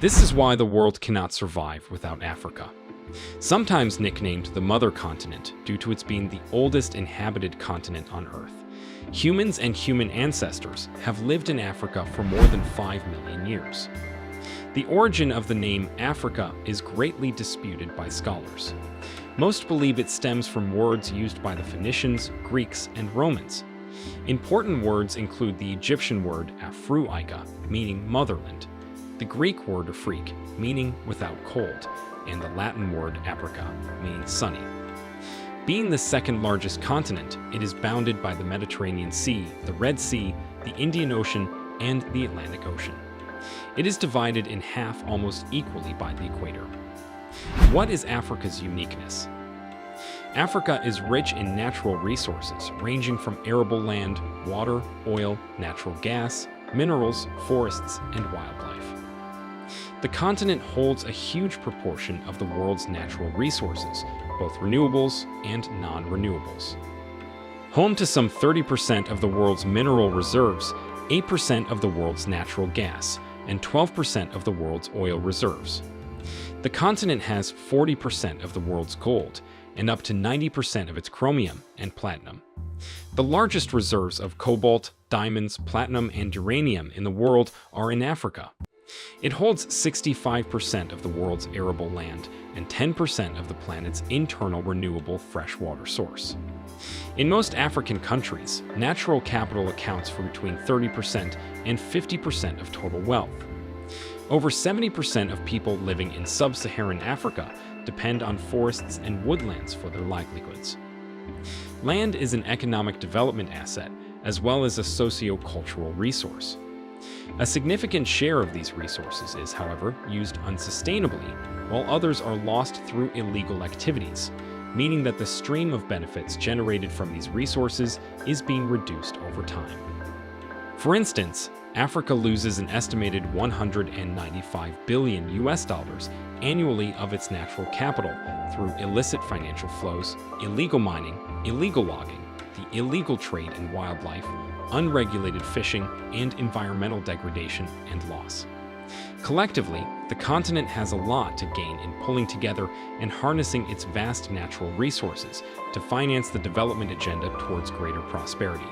This is why the world cannot survive without Africa. Sometimes nicknamed the Mother Continent due to its being the oldest inhabited continent on Earth. Humans and human ancestors have lived in Africa for more than 5 million years. The origin of the name Africa is greatly disputed by scholars. Most believe it stems from words used by the Phoenicians, Greeks, and Romans. Important words include the Egyptian word Afruika, meaning motherland, the Greek word Afrique, meaning without cold, and the Latin word Aprica, meaning sunny. Being the second largest continent, it is bounded by the Mediterranean Sea, the Red Sea, the Indian Ocean, and the Atlantic Ocean. It is divided in half almost equally by the equator. What is Africa's uniqueness? Africa is rich in natural resources ranging from arable land, water, oil, natural gas, minerals, forests, and wildlife. The continent holds a huge proportion of the world's natural resources, both renewables and non-renewables. Home to some 30% of the world's mineral reserves, 8% of the world's natural gas, and 12% of the world's oil reserves. The continent has 40% of the world's gold, and up to 90% of its chromium and platinum. The largest reserves of cobalt, diamonds, platinum, and uranium in the world are in Africa. It holds 65% of the world's arable land and 10% of the planet's internal renewable freshwater source. In most African countries, natural capital accounts for between 30% and 50% of total wealth. Over 70% of people living in sub-Saharan Africa depend on forests and woodlands for their livelihoods. Land is an economic development asset as well as a socio-cultural resource. A significant share of these resources is, however, used unsustainably, while others are lost through illegal activities, meaning that the stream of benefits generated from these resources is being reduced over time. For instance, Africa loses an estimated $195 billion annually of its natural capital through illicit financial flows, illegal mining, illegal logging, the illegal trade in wildlife, unregulated fishing, and environmental degradation and loss. Collectively, the continent has a lot to gain in pulling together and harnessing its vast natural resources to finance the development agenda towards greater prosperity.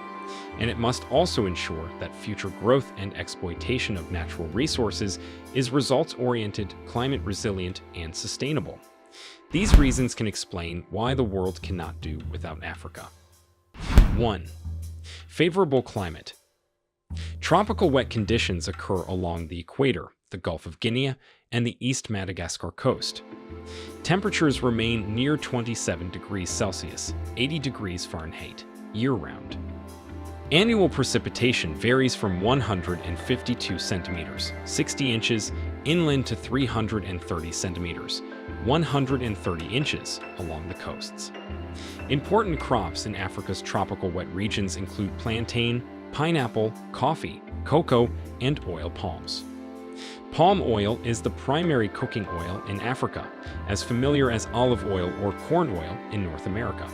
And it must also ensure that future growth and exploitation of natural resources is results-oriented, climate-resilient, and sustainable. These reasons can explain why the world cannot do without Africa. 1. Favorable climate. Tropical wet conditions occur along the equator, the Gulf of Guinea, and the East Madagascar coast. Temperatures remain near 27 degrees Celsius, 80 degrees Fahrenheit, year-round. Annual precipitation varies from 152 centimeters, 60 inches, inland to 330 centimeters, 130 inches along the coasts. Important crops in Africa's tropical wet regions include plantain, pineapple, coffee, cocoa, and oil palms. Palm oil is the primary cooking oil in Africa, as familiar as olive oil or corn oil in North America.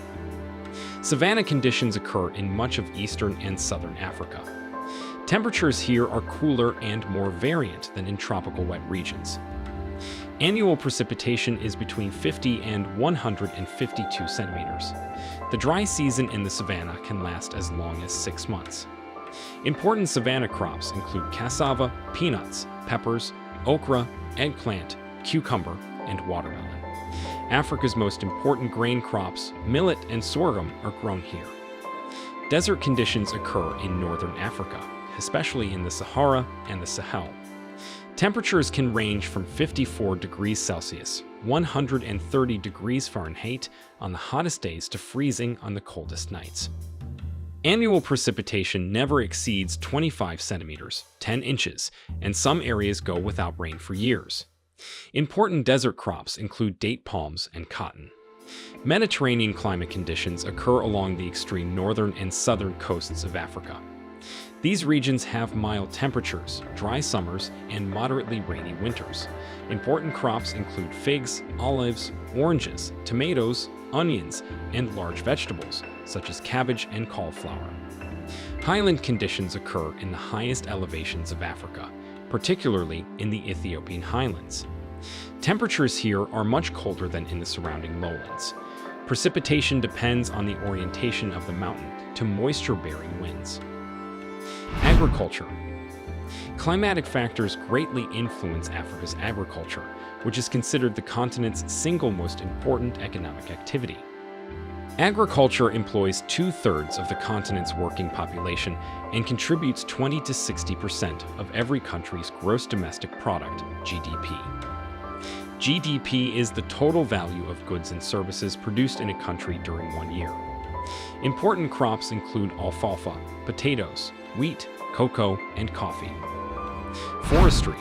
Savanna conditions occur in much of eastern and southern Africa. Temperatures here are cooler and more variant than in tropical wet regions. Annual precipitation is between 50 and 152 centimeters. The dry season in the savanna can last as long as 6 months. Important savanna crops include cassava, peanuts, peppers, okra, eggplant, cucumber, and watermelon. Africa's most important grain crops, millet and sorghum, are grown here. Desert conditions occur in northern Africa, especially in the Sahara and the Sahel. Temperatures can range from 54 degrees Celsius, 130 degrees Fahrenheit on the hottest days to freezing on the coldest nights. Annual precipitation never exceeds 25 centimeters, 10 inches, and some areas go without rain for years. Important desert crops include date palms and cotton. Mediterranean climate conditions occur along the extreme northern and southern coasts of Africa. These regions have mild temperatures, dry summers, and moderately rainy winters. Important crops include figs, olives, oranges, tomatoes, onions, and large vegetables, such as cabbage and cauliflower. Highland conditions occur in the highest elevations of Africa, particularly in the Ethiopian highlands. Temperatures here are much colder than in the surrounding lowlands. Precipitation depends on the orientation of the mountain to moisture-bearing winds. Agriculture. Climatic factors greatly influence Africa's agriculture, which is considered the continent's single most important economic activity. Agriculture employs 2/3 of the continent's working population and contributes 20 to 60% of every country's gross domestic product, GDP. GDP is the total value of goods and services produced in a country during one year. Important crops include alfalfa, potatoes, wheat, cocoa, and coffee. Forestry.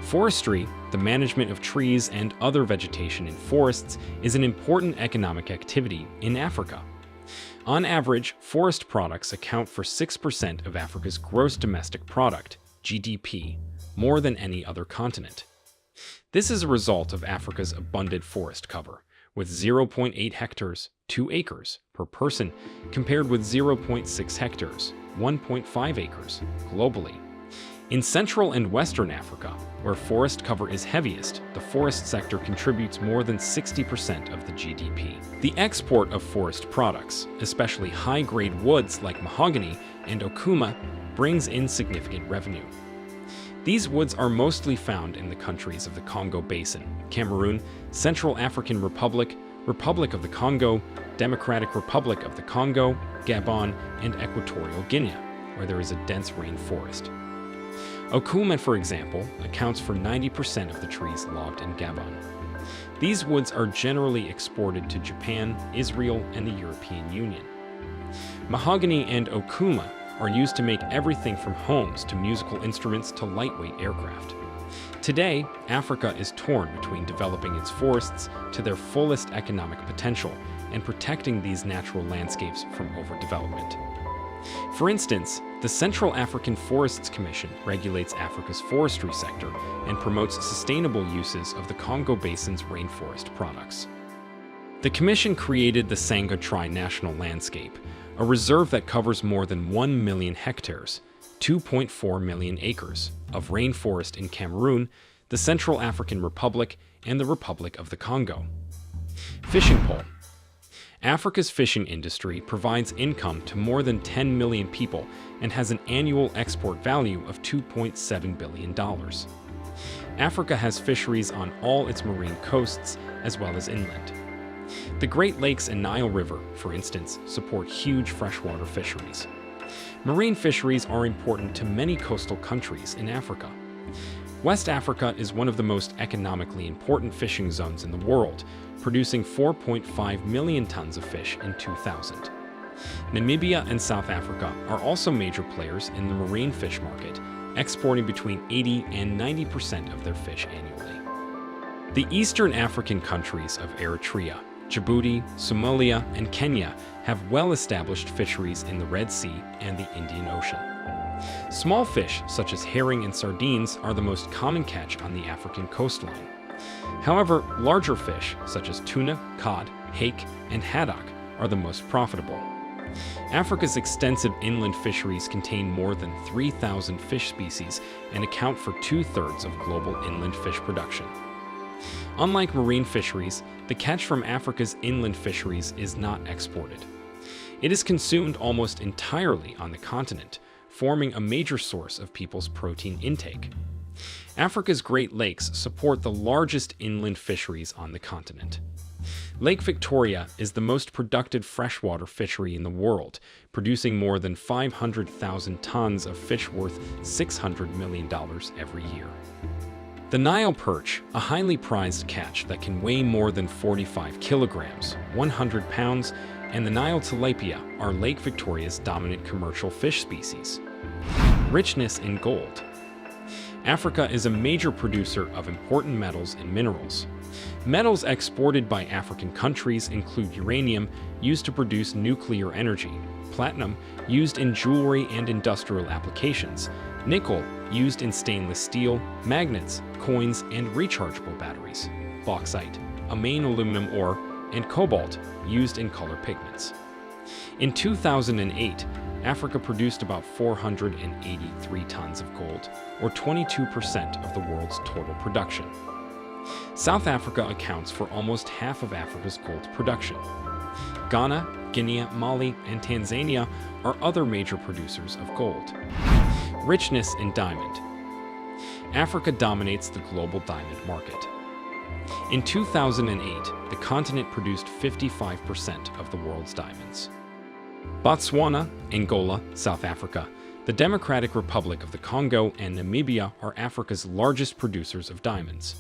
Forestry, the management of trees and other vegetation in forests, is an important economic activity in Africa. On average, forest products account for 6% of Africa's gross domestic product, GDP, more than any other continent. This is a result of Africa's abundant forest cover, with 0.8 hectares, 2 acres, per person, compared with 0.6 hectares, 1.5 acres, globally. In Central and Western Africa, where forest cover is heaviest, the forest sector contributes more than 60% of the GDP. The export of forest products, especially high-grade woods like mahogany and okuma, brings in significant revenue. These woods are mostly found in the countries of the Congo Basin, Cameroon, Central African Republic, Republic of the Congo, Democratic Republic of the Congo, Gabon, and Equatorial Guinea, where there is a dense rainforest. Okuma, for example, accounts for 90% of the trees logged in Gabon. These woods are generally exported to Japan, Israel, and the European Union. Mahogany and okuma are used to make everything from homes to musical instruments to lightweight aircraft. Today, Africa is torn between developing its forests to their fullest economic potential and protecting these natural landscapes from overdevelopment. For instance, the Central African Forests Commission regulates Africa's forestry sector and promotes sustainable uses of the Congo Basin's rainforest products. The Commission created the Sanga Tri-National Landscape, a reserve that covers more than 1 million hectares, 2.4 million acres, of rainforest in Cameroon, the Central African Republic, and the Republic of the Congo. Fishing pole. Africa's fishing industry provides income to more than 10 million people and has an annual export value of $2.7 billion. Africa has fisheries on all its marine coasts as well as inland. The Great Lakes and Nile River, for instance, support huge freshwater fisheries. Marine fisheries are important to many coastal countries in Africa. West Africa is one of the most economically important fishing zones in the world, producing 4.5 million tons of fish in 2000. Namibia and South Africa are also major players in the marine fish market, exporting between 80 and 90% of their fish annually. The Eastern African countries of Eritrea, Djibouti, Somalia, and Kenya have well-established fisheries in the Red Sea and the Indian Ocean. Small fish, such as herring and sardines, are the most common catch on the African coastline. However, larger fish, such as tuna, cod, hake, and haddock, are the most profitable. Africa's extensive inland fisheries contain more than 3,000 fish species and account for 2/3 of global inland fish production. Unlike marine fisheries, the catch from Africa's inland fisheries is not exported. It is consumed almost entirely on the continent, forming a major source of people's protein intake. Africa's Great Lakes support the largest inland fisheries on the continent. Lake Victoria is the most productive freshwater fishery in the world, producing more than 500,000 tons of fish worth $600 million every year. The Nile perch, a highly prized catch that can weigh more than 45 kilograms, 100 pounds, and the Nile tilapia are Lake Victoria's dominant commercial fish species. Richness in gold. Africa is a major producer of important metals and minerals. Metals exported by African countries include uranium, used to produce nuclear energy, platinum, used in jewelry and industrial applications, nickel, used in stainless steel, magnets, coins, and rechargeable batteries, bauxite, a main aluminum ore, and cobalt, used in color pigments. In 2008, Africa produced about 483 tons of gold, or 22% of the world's total production. South Africa accounts for almost half of Africa's gold production. Ghana, Guinea, Mali, and Tanzania are other major producers of gold. Richness in diamond. Africa dominates the global diamond market. In 2008, the continent produced 55% of the world's diamonds. Botswana, Angola, South Africa, the Democratic Republic of the Congo, and Namibia are Africa's largest producers of diamonds.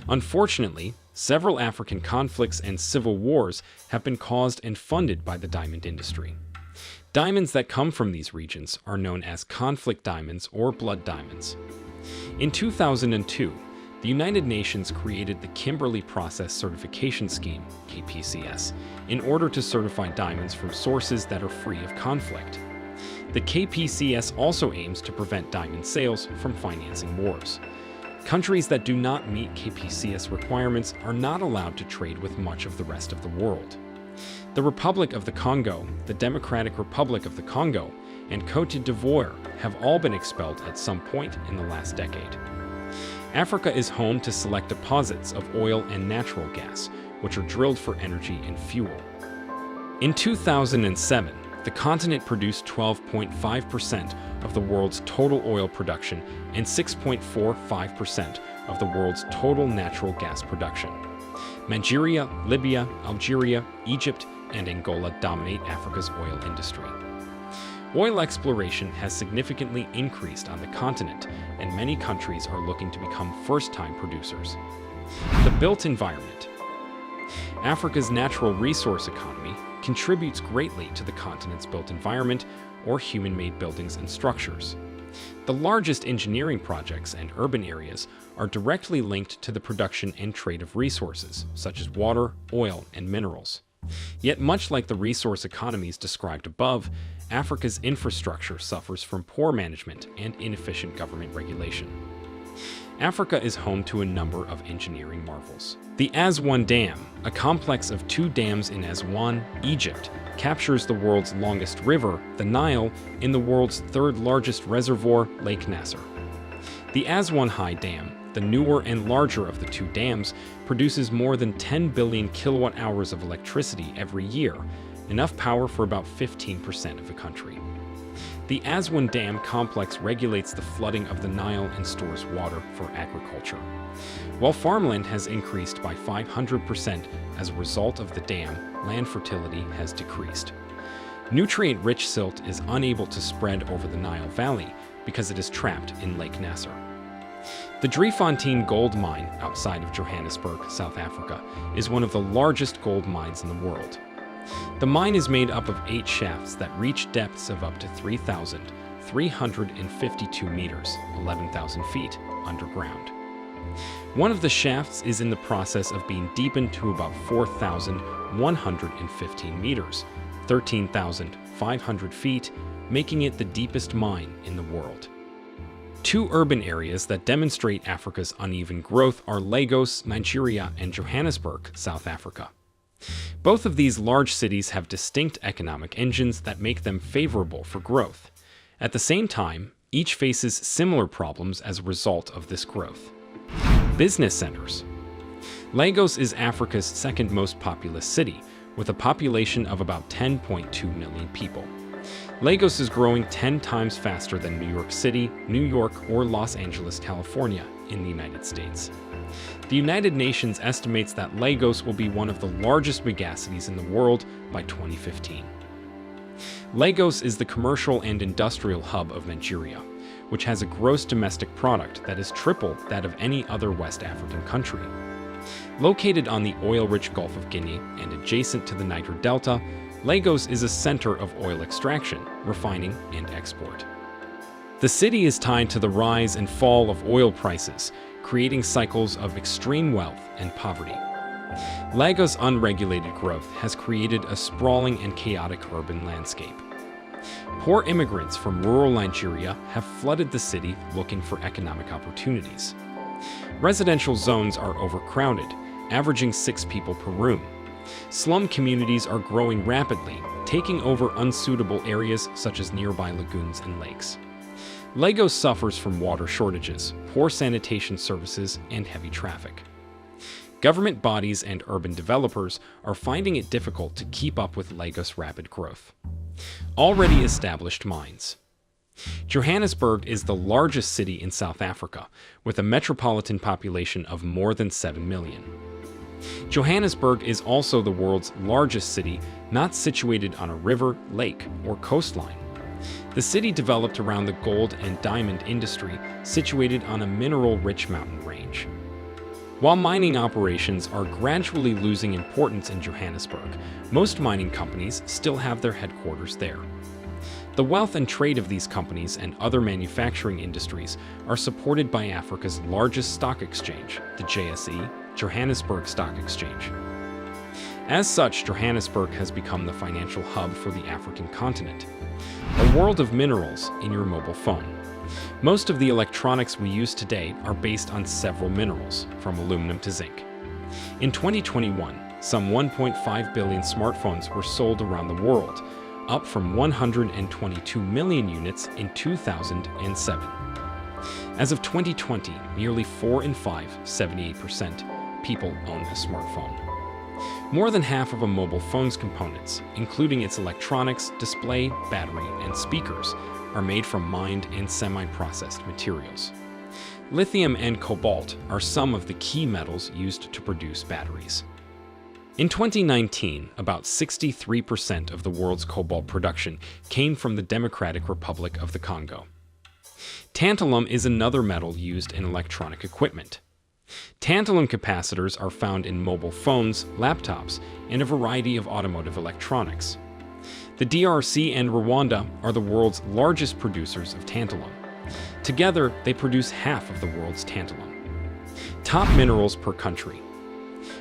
Unfortunately, several African conflicts and civil wars have been caused and funded by the diamond industry. Diamonds that come from these regions are known as conflict diamonds or blood diamonds. In 2002, the United Nations created the Kimberley Process Certification Scheme, KPCS, in order to certify diamonds from sources that are free of conflict. The KPCS also aims to prevent diamond sales from financing wars. Countries that do not meet KPCS requirements are not allowed to trade with much of the rest of the world. The Republic of the Congo, the Democratic Republic of the Congo, and Côte d'Ivoire have all been expelled at some point in the last decade. Africa is home to select deposits of oil and natural gas, which are drilled for energy and fuel. In 2007, the continent produced 12.5% of the world's total oil production and 6.45% of the world's total natural gas production. Nigeria, Libya, Algeria, Egypt, and Angola dominate Africa's oil industry. Oil exploration has significantly increased on the continent, and many countries are looking to become first-time producers. The built environment. Africa's natural resource economy contributes greatly to the continent's built environment, or human-made buildings and structures. The largest engineering projects and urban areas are directly linked to the production and trade of resources, such as water, oil, and minerals. Yet much like the resource economies described above, Africa's infrastructure suffers from poor management and inefficient government regulation. Africa is home to a number of engineering marvels. The Aswan Dam, a complex of 2 dams in Aswan, Egypt, captures the world's longest river, the Nile, in the world's 3rd largest reservoir, Lake Nasser. The Aswan High Dam, the newer and larger of the 2 dams, produces more than 10 billion kilowatt-hours of electricity every year, enough power for about 15% of the country. The Aswan Dam complex regulates the flooding of the Nile and stores water for agriculture. While farmland has increased by 500% as a result of the dam, land fertility has decreased. Nutrient-rich silt is unable to spread over the Nile Valley because it is trapped in Lake Nasser. The Driefontein gold mine outside of Johannesburg, South Africa, is one of the largest gold mines in the world. The mine is made up of 8 shafts that reach depths of up to 3,352 meters, 11,000 feet, underground. One of the shafts is in the process of being deepened to about 4,115 meters, 13,500 feet, making it the deepest mine in the world. 2 urban areas that demonstrate Africa's uneven growth are Lagos, Nigeria, and Johannesburg, South Africa. Both of these large cities have distinct economic engines that make them favorable for growth. At the same time, each faces similar problems as a result of this growth. Business centers. Lagos is Africa's 2nd most populous city, with a population of about 10.2 million people. Lagos is growing 10 times faster than New York City, New York, or Los Angeles, California, in the United States. The United Nations estimates that Lagos will be one of the largest megacities in the world by 2015. Lagos is the commercial and industrial hub of Nigeria, which has a gross domestic product that is triple that of any other West African country. Located on the oil-rich Gulf of Guinea and adjacent to the Niger Delta, Lagos is a center of oil extraction, refining, and export. The city is tied to the rise and fall of oil prices, creating cycles of extreme wealth and poverty. Lagos' unregulated growth has created a sprawling and chaotic urban landscape. Poor immigrants from rural Nigeria have flooded the city looking for economic opportunities. Residential zones are overcrowded, averaging 6 people per room. Slum communities are growing rapidly, taking over unsuitable areas such as nearby lagoons and lakes. Lagos suffers from water shortages, poor sanitation services, and heavy traffic. Government bodies and urban developers are finding it difficult to keep up with Lagos' rapid growth. Already established mines. Johannesburg is the largest city in South Africa, with a metropolitan population of more than 7 million. Johannesburg is also the world's largest city not situated on a river, lake, or coastline. The city developed around the gold and diamond industry, situated on a mineral-rich mountain range. While mining operations are gradually losing importance in Johannesburg, most mining companies still have their headquarters there. The wealth and trade of these companies and other manufacturing industries are supported by Africa's largest stock exchange, the JSE, Johannesburg Stock Exchange. As such, Johannesburg has become the financial hub for the African continent. A world of minerals in your mobile phone. Most of the electronics we use today are based on several minerals, from aluminum to zinc. In 2021, some 1.5 billion smartphones were sold around the world, up from 122 million units in 2007. As of 2020, nearly 4 in 5, 78%, people own a smartphone. More than half of a mobile phone's components, including its electronics, display, battery, and speakers, are made from mined and semi-processed materials. Lithium and cobalt are some of the key metals used to produce batteries. In 2019, about 63% of the world's cobalt production came from the Democratic Republic of the Congo. Tantalum is another metal used in electronic equipment. Tantalum capacitors are found in mobile phones, laptops, and a variety of automotive electronics. The DRC and Rwanda are the world's largest producers of tantalum. Together, they produce half of the world's tantalum. Top minerals per country.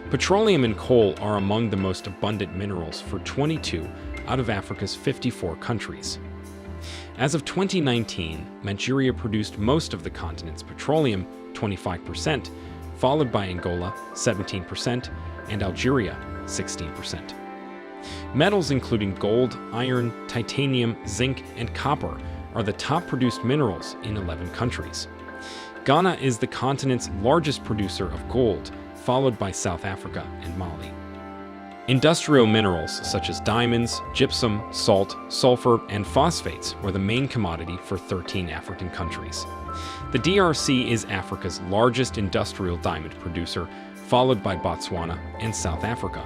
Petroleum and coal are among the most abundant minerals for 22 out of Africa's 54 countries. As of 2019, Nigeria produced most of the continent's petroleum, 25%, followed by Angola, 17%, and Algeria, 16%. Metals including gold, iron, titanium, zinc, and copper are the top produced minerals in 11 countries. Ghana is the continent's largest producer of gold, followed by South Africa and Mali. Industrial minerals such as diamonds, gypsum, salt, sulfur, and phosphates were the main commodity for 13 African countries. The DRC is Africa's largest industrial diamond producer, followed by Botswana and South Africa.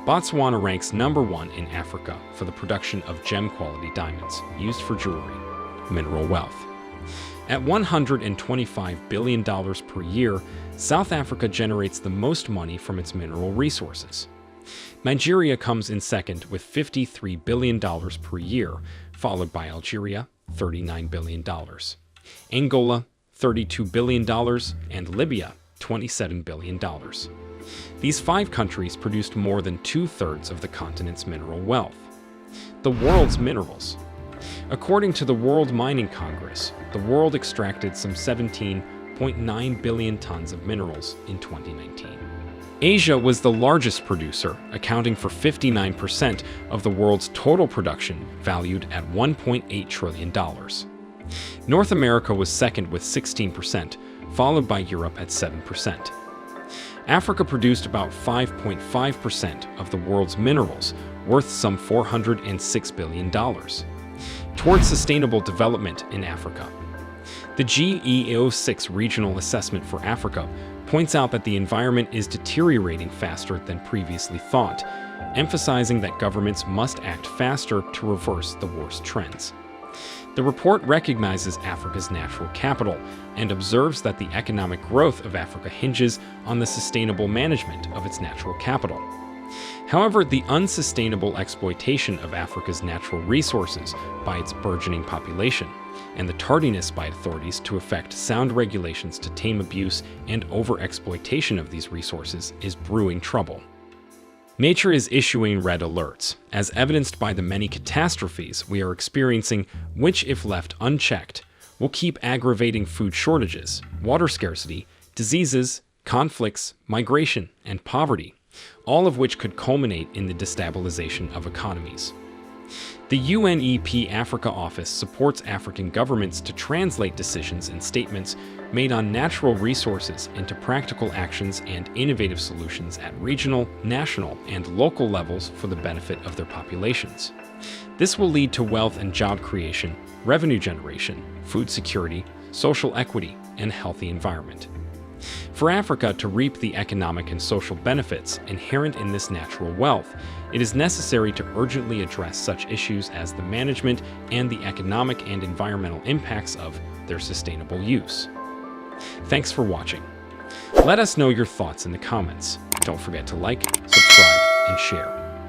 Botswana ranks #1 in Africa for the production of gem-quality diamonds used for jewelry. Mineral wealth. At $125 billion per year, South Africa generates the most money from its mineral resources. Nigeria comes in second with $53 billion per year, followed by Algeria, $39 billion, Angola, $32 billion, and Libya, $27 billion. These 5 countries produced more than 2/3 of the continent's mineral wealth. The world's minerals. According to the World Mining Congress, the world extracted some 17.9 billion tons of minerals in 2019. Asia was the largest producer, accounting for 59% of the world's total production, valued at $1.8 trillion. North America was second with 16%, followed by Europe at 7%. Africa produced about 5.5% of the world's minerals, worth some $406 billion. Towards sustainable development in Africa. The GEO6 Regional Assessment for Africa points out that the environment is deteriorating faster than previously thought, emphasizing that governments must act faster to reverse the worst trends. The report recognizes Africa's natural capital and observes that the economic growth of Africa hinges on the sustainable management of its natural capital. However, the unsustainable exploitation of Africa's natural resources by its burgeoning population and the tardiness by authorities to effect sound regulations to tame abuse and overexploitation of these resources is brewing trouble. Nature is issuing red alerts, as evidenced by the many catastrophes we are experiencing, which, if left unchecked, will keep aggravating food shortages, water scarcity, diseases, conflicts, migration, and poverty, all of which could culminate in the destabilization of economies. The UNEP Africa Office supports African governments to translate decisions and statements made on natural resources into practical actions and innovative solutions at regional, national, and local levels for the benefit of their populations. This will lead to wealth and job creation, revenue generation, food security, social equity, and a healthy environment. For Africa to reap the economic and social benefits inherent in this natural wealth, it is necessary to urgently address such issues as the management and the economic and environmental impacts of their sustainable use. Thanks for watching. Let us know your thoughts in the comments. Don't forget to like, subscribe, and share.